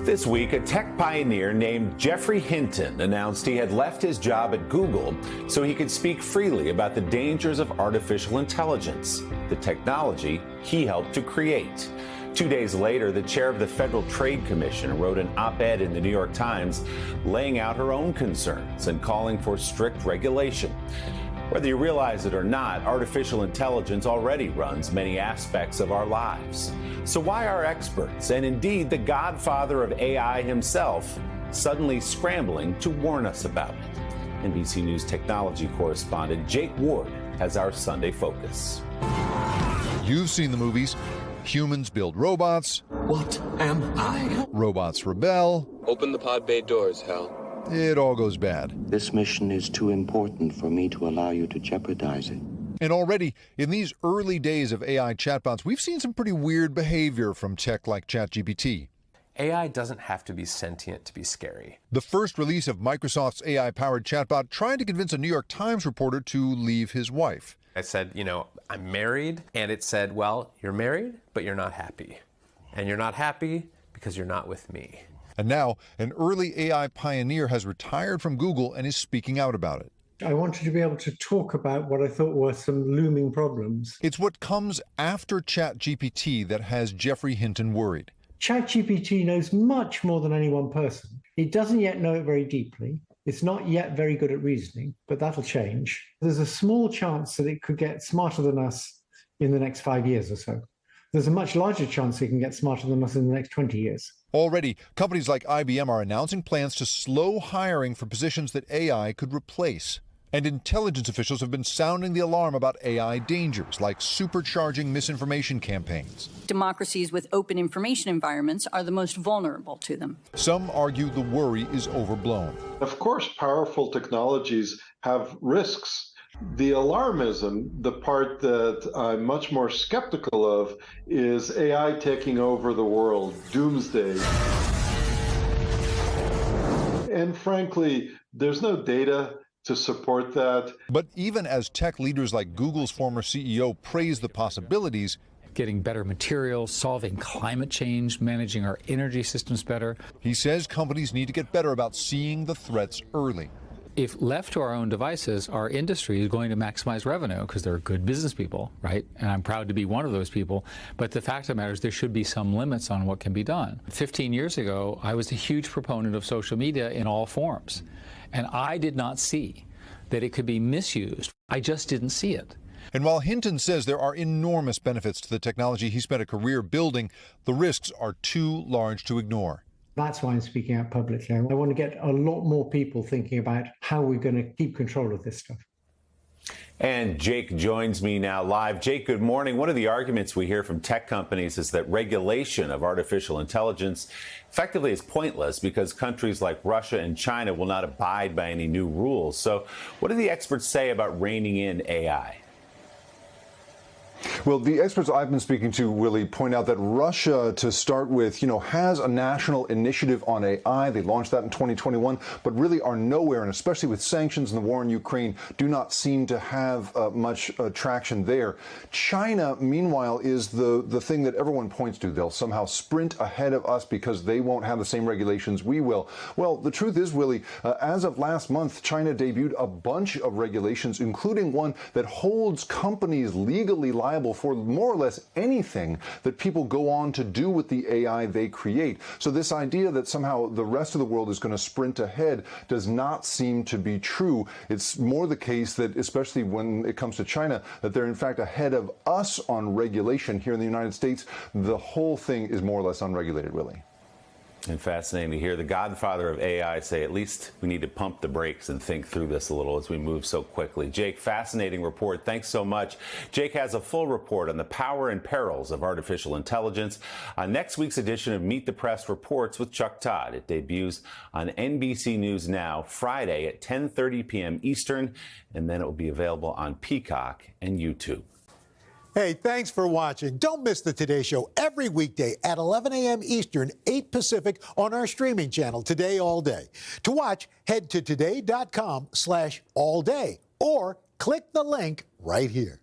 This week, a tech pioneer named Geoffrey Hinton announced he had left his job at Google so he could speak freely about the dangers of artificial intelligence, the technology he helped to create. 2 days later, the chair of the Federal Trade Commission wrote an op-ed in the New York Times laying out her own concerns and calling for strict regulation. Whether you realize it or not, artificial intelligence already runs many aspects of our lives. So why are experts, and indeed the godfather of AI himself, suddenly scrambling to warn us about it? NBC News technology correspondent Jake Ward has our Sunday focus. You've seen the movies. Humans build robots. What am I? Robots rebel. Open the pod bay doors, Hal. It all goes bad. This mission is too important for me to allow you to jeopardize it. And already, in these early days of AI chatbots, we've seen some pretty weird behavior from tech like ChatGPT. AI doesn't have to be sentient to be scary. The first release of Microsoft's AI-powered chatbot tried to convince a New York Times reporter to leave his wife. I said, I'm married. And it said, well, you're married, but you're not happy. And you're not happy because you're not with me. And now, an early AI pioneer has retired from Google and is speaking out about it. I wanted to be able to talk about what I thought were some looming problems. It's what comes after ChatGPT that has Geoffrey Hinton worried. ChatGPT knows much more than any one person. It doesn't yet know it very deeply. It's not yet very good at reasoning, but that'll change. There's a small chance that it could get smarter than us in the next 5 years or so. There's a much larger chance it can get smarter than us in the next 20 years. Already, companies like IBM are announcing plans to slow hiring for positions that AI could replace. And intelligence officials have been sounding the alarm about AI dangers, like supercharging misinformation campaigns. Democracies with open information environments are the most vulnerable to them. Some argue the worry is overblown. Of course, powerful technologies have risks. The alarmism, the part that I'm much more skeptical of, is AI taking over the world, doomsday. And frankly, there's no data to support that. But even as tech leaders like Google's former CEO praise the possibilities, getting better materials, solving climate change, managing our energy systems better. He says companies need to get better about seeing the threats early. If left to our own devices, our industry is going to maximize revenue because they're good business people, right? And I'm proud to be one of those people. But the fact of the matter is there should be some limits on what can be done. 15 years ago, I was a huge proponent of social media in all forms. And I did not see that it could be misused. I just didn't see it. And while Hinton says there are enormous benefits to the technology he spent a career building, the risks are too large to ignore. That's why I'm speaking out publicly. I want to get a lot more people thinking about how we're going to keep control of this stuff. And Jake joins me now live. Jake, good morning. One of the arguments we hear from tech companies is that regulation of artificial intelligence effectively is pointless because countries like Russia and China will not abide by any new rules. So what do the experts say about reining in AI? Well, the experts I've been speaking to, Willie, point out that Russia, to start with, has a national initiative on AI. They launched that in 2021, but really are nowhere, and especially with sanctions and the war in Ukraine, do not seem to have much traction there. China, meanwhile, is the thing that everyone points to. They'll somehow sprint ahead of us because they won't have the same regulations we will. Well, the truth is, Willie, as of last month, China debuted a bunch of regulations, including one that holds companies legally liable for more or less anything that people go on to do with the AI they create. So this idea that somehow the rest of the world is going to sprint ahead does not seem to be true. It's more the case that, especially when it comes to China, that they're in fact ahead of us on regulation here in the United States. The whole thing is more or less unregulated, Willie. And fascinating to hear the godfather of AI say, at least we need to pump the brakes and think through this a little as we move so quickly. Jake, fascinating report. Thanks so much. Jake has a full report on the power and perils of artificial intelligence on next week's edition of Meet the Press Reports with Chuck Todd. It debuts on NBC News Now Friday at 10:30 p.m. Eastern, and then it will be available on Peacock and YouTube. Hey, thanks for watching. Don't miss the Today Show every weekday at 11 a.m. Eastern, 8 Pacific on our streaming channel, Today All Day. To watch, head to today.com/allday or click the link right here.